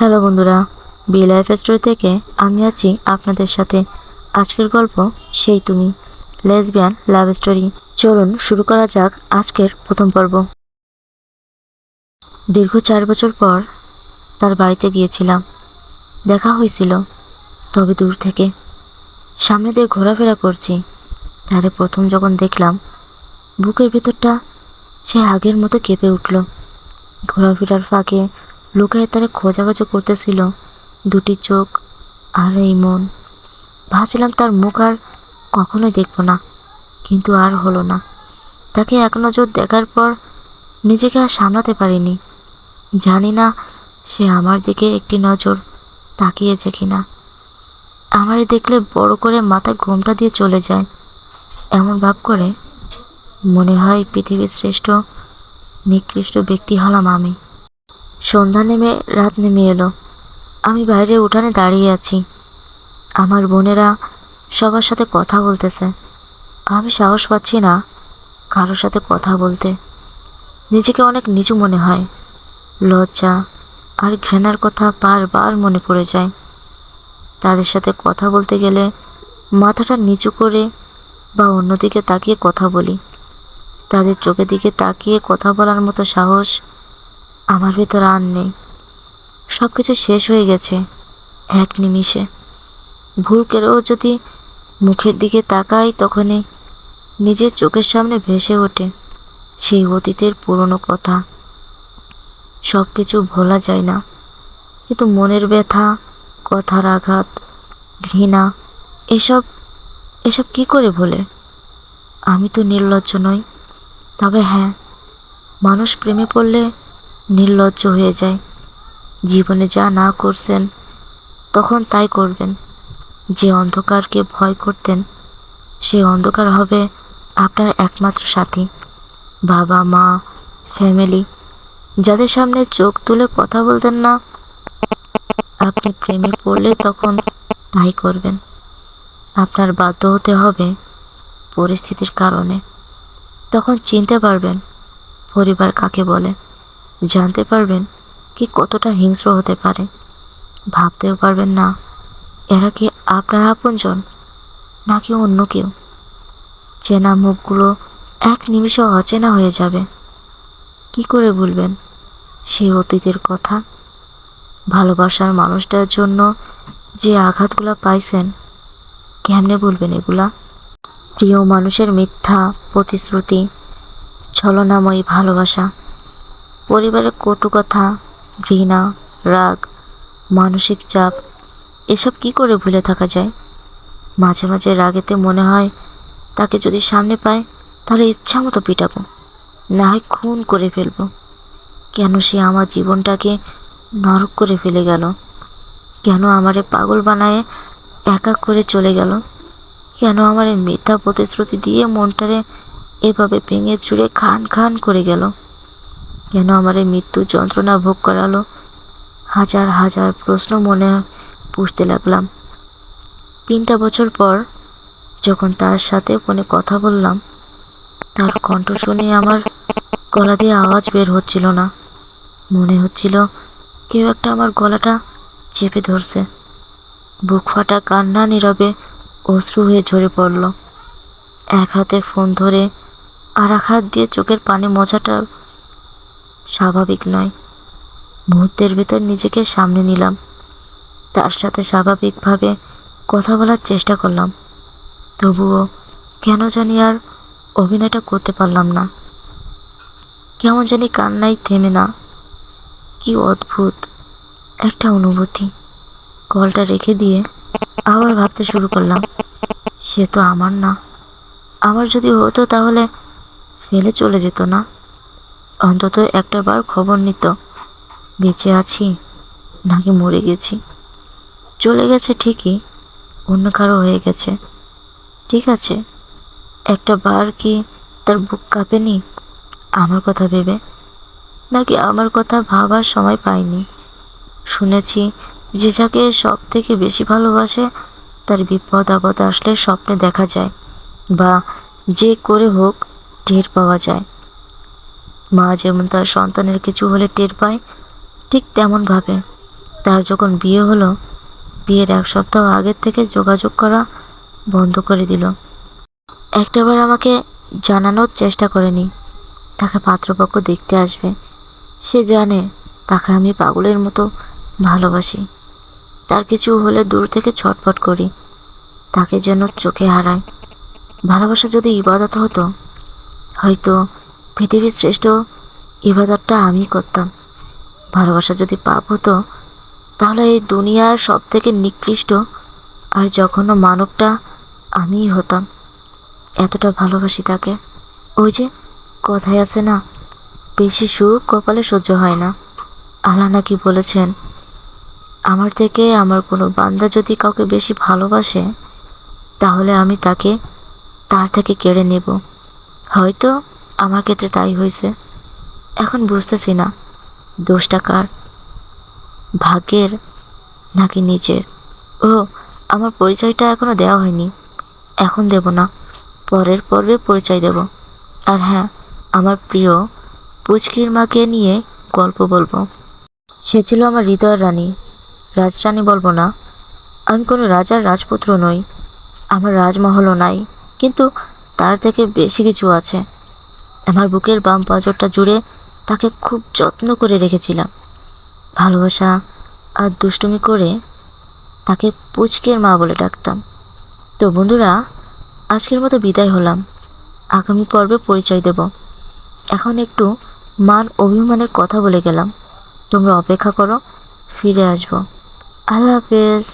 Hello বন্ধুরা, B life story থেকে আমি আছি আপনাদের সাথে। আজকের গল্প সেই তুমি, লেসবিয়ান লাভ স্টোরি। চলুন শুরু করা যাক আজকের প্রথম পর্ব। দীর্ঘ 4 বছর পর তার বাড়িতে গিয়েছিলাম। দেখা হয়েছিল, তবে দূর থেকে। সামনে দিয়ে ঘোরাফেরা করছি। তারে প্রথম যখন দেখলাম, বুকের ভেতরটা সে আগের মতো কেঁপে উঠল। ঘোরাফেরার ফাঁকে লুকায়ে তারা খোঁজাখুঁজি করতেছিল দুটি চোখ আর এই মন। ভাবছিলাম তার মুখ আর কখনোই দেখব না, কিন্তু আর হলো না। তাকে এক নজর দেখার পর নিজেকে আর সামলাতে পারিনি। জানি না সে আমার দিকে একটি নজর তাকিয়েছে কিনা। আমারে দেখলে বড় করে মাথা ঘোমটা দিয়ে চলে যায়। এমন ভাব করে মনে হয় পৃথিবীর শ্রেষ্ঠ নিকৃষ্ট ব্যক্তি হলাম আমি। সন্ধ্যা নেমে রাত নেমে এলো। আমি বাইরে উঠানে দাঁড়িয়ে আছি। আমার বোনেরা সবার সাথে কথা বলতেছে। আমি সাহস পাচ্ছি না কারোর সাথে কথা বলতে। নিজেকে অনেক নিচু মনে হয়। লজ্জা আর ঘৃণার কথা বারবার মনে পড়ে যায়। তাদের সাথে কথা বলতে গেলে মাথাটা নিচু করে বা অন্যদিকে তাকিয়ে কথা বলি। তাদের চোখের দিকে তাকিয়ে কথা বলার মতো সাহস আমার ভেতর আর নেই। সব কিছু শেষ হয়ে গেছে এক নিমিষে। ভুল করেও যদি মুখের দিকে তাকাই, তখনই নিজের চোখের সামনে ভেসে ওঠে সেই অতীতের পুরনো কথা। সব কিছু ভোলা যায় না, কিন্তু মনের ব্যথা, কথার আঘাত, ঘৃণা, এসব এসব কি করে ভোলে? আমি তো নির্লজ্জ নই। তবে হ্যাঁ, মানুষ প্রেমে পড়লে নির্লজ্জ হয়ে যায়। জীবনে যা না করছেন তখন তাই করবেন। যে অন্ধকারকে ভয় করতেন, সে অন্ধকার হবে আপনার একমাত্র সাথী। বাবা মা, ফ্যামিলি, যাদের সামনে চোখ তুলে কথা বলতেন না, আপনি প্রেমে পড়লে তখন তাই করবেন। আপনার বাধ্য হতে হবে পরিস্থিতির কারণে। তখন চিনতে পারবেন পরিবার কাকে বলে, জানতে পারবেন কি কতটা হিংস্র হতে পারে। ভাবতেও পারবেন না এরা কি আপনার আপনজন নাকি অন্য কেউ। চেনা মুখগুলো এক নিমিষে অচেনা হয়ে যাবে। কি করে ভুলবেন সেই অতীতের কথা? ভালোবাসার মানুষটার জন্য যে আঘাতগুলো পাইছেন, কেমনে ভুলবেন এগুলা? প্রিয় মানুষের মিথ্যা প্রতিশ্রুতি, ছলনাময়ী ভালোবাসা, পরিবারের কটু কথা, ঘৃণা, রাগ, মানসিক চাপ, এসব কি করে ভুলে থাকা যায়? মাঝে মাঝে রাগেতে মনে হয় তাকে যদি সামনে পাই তাহলে ইচ্ছা মতো পিটাবো, না হয় খুন করে ফেলবো। কেন সে আমার জীবনটাকে নরক করে ফেলে গেল? কেন আমারে পাগল বানায় একা করে চলে গেল? কেন আমার এই মিথ্যা প্রতিশ্রুতি দিয়ে মনটারে এভাবে ভেঙে চুরে খান খান করে গেল? কেন আমার এই মৃত্যুর যন্ত্রণা ভোগ করালো? হাজার হাজার প্রশ্ন মনে পুষতে লাগলাম। 3টা বছর পর যখন তার সাথে ফোনে কথা বললাম, তার কণ্ঠ শুনে আমার গলা দিয়ে আওয়াজ বের হচ্ছিল না। মনে হচ্ছিল কেউ একটা আমার গলাটা চেপে ধরছে। বুক ফাটা কান্না নীরবে অশ্রু হয়ে ঝরে পড়ল। এক হাতে ফোন ধরে আর এক হাত দিয়ে চোখের পানি মোছাটা স্বাভাবিক নয়। মুহূর্তের ভেতর নিজেকে সামনে নিলাম। তার সাথে স্বাভাবিকভাবে কথা বলার চেষ্টা করলাম। তবুও কেন জানি আর অভিনয়টা করতে পারলাম না। কেমন জানি কান্নাই থেমে না। কি অদ্ভুত একটা অনুভূতি। কলটা রেখে দিয়ে আবার ভাবতে শুরু করলাম, সে তো আমার না। আমার যদি হতো তাহলে ফেলে চলে যেত না। অন্তত একটা বার খবর নিত বেঁচে আছি নাকি মরে গেছি। চলে গেছে ঠিকই, অন্য কারো হয়ে গেছে, ঠিক আছে। একটা বার কি তার বুক কাঁপেনি আমার কথা ভেবে? নাকি আমার কথা ভাবার সময় পাইনি? শুনেছি যে যাকে সব থেকে বেশি ভালোবাসে তার বিপদ আপদ আসলে স্বপ্নে দেখা যায়, বা যে করে হোক টের পাওয়া যায়। মা যেমন তার সন্তানের কিছু হলে টের পায়, ঠিক তেমনভাবে তার যখন বিয়ে হলো, বিয়ের 1 সপ্তাহ আগের থেকে যোগাযোগ করা বন্ধ করে দিল। একটাবার আমাকে জানানোর চেষ্টা করেনি তাকে পাত্রপক্ষ দেখতে আসবে। সে জানে তাকে আমি পাগলের মতো ভালোবাসি। তার কিছু হলে দূর থেকে ছটফট করি, তাকে যেন চোখে হারাই। ভালোবাসা যদি ইবাদত হতো, হয়তো পৃথিবীর শ্রেষ্ঠ ইবাদতটা আমি করতাম। ভালোবাসা যদি পাপ হতো, তাহলে এই দুনিয়ার সব থেকে নিকৃষ্ট আর জঘন্য মানবটা আমিই হতাম। এতটা ভালোবাসি তাকে। ওই যে কথায় আছে না, বেশি সুখ কপালে সহ্য হয় না। আল্লাহ নাকি বলেছেন, আমার থেকে আমার কোনো বান্দা যদি কাউকে বেশি ভালোবাসে, তাহলে আমি তাকে তার থেকে কেড়ে নেব। হয়তো আমার ক্ষেত্রে তাই হয়েছে। এখন বুঝতেছি না দোষটা কার, ভাগ্যের নাকি নিজের। ও, আমার পরিচয়টা এখনো দেওয়া হয়নি। এখন দেব না, পরের পর্বে পরিচয় দেব। আর হ্যাঁ, আমার প্রিয় পুচকির মাকে নিয়ে গল্প বলবো। সে ছিল আমার হৃদয়ের রানী। রাজরানী বলবো না, আমি কোনো রাজার রাজপুত্র নই, আমার রাজমহলও নাই, কিন্তু তার থেকে বেশি কিছু আছে। আমার বুকের বাম পাঁজরটা জুড়ে তাকে খুব যত্ন করে রেখেছিলাম। ভালোবাসা আর দুষ্টুমি করে তাকে পুচকের মা বলে ডাকতাম। তো বন্ধুরা, আজকের মতো বিদায় হলাম। আগামী পর্বে পরিচয় দেব। এখন একটু মান অভিমানের কথা বলে গেলাম। তোমরা অপেক্ষা করো, ফিরে আসবো। আল্লাহ হাফেজ।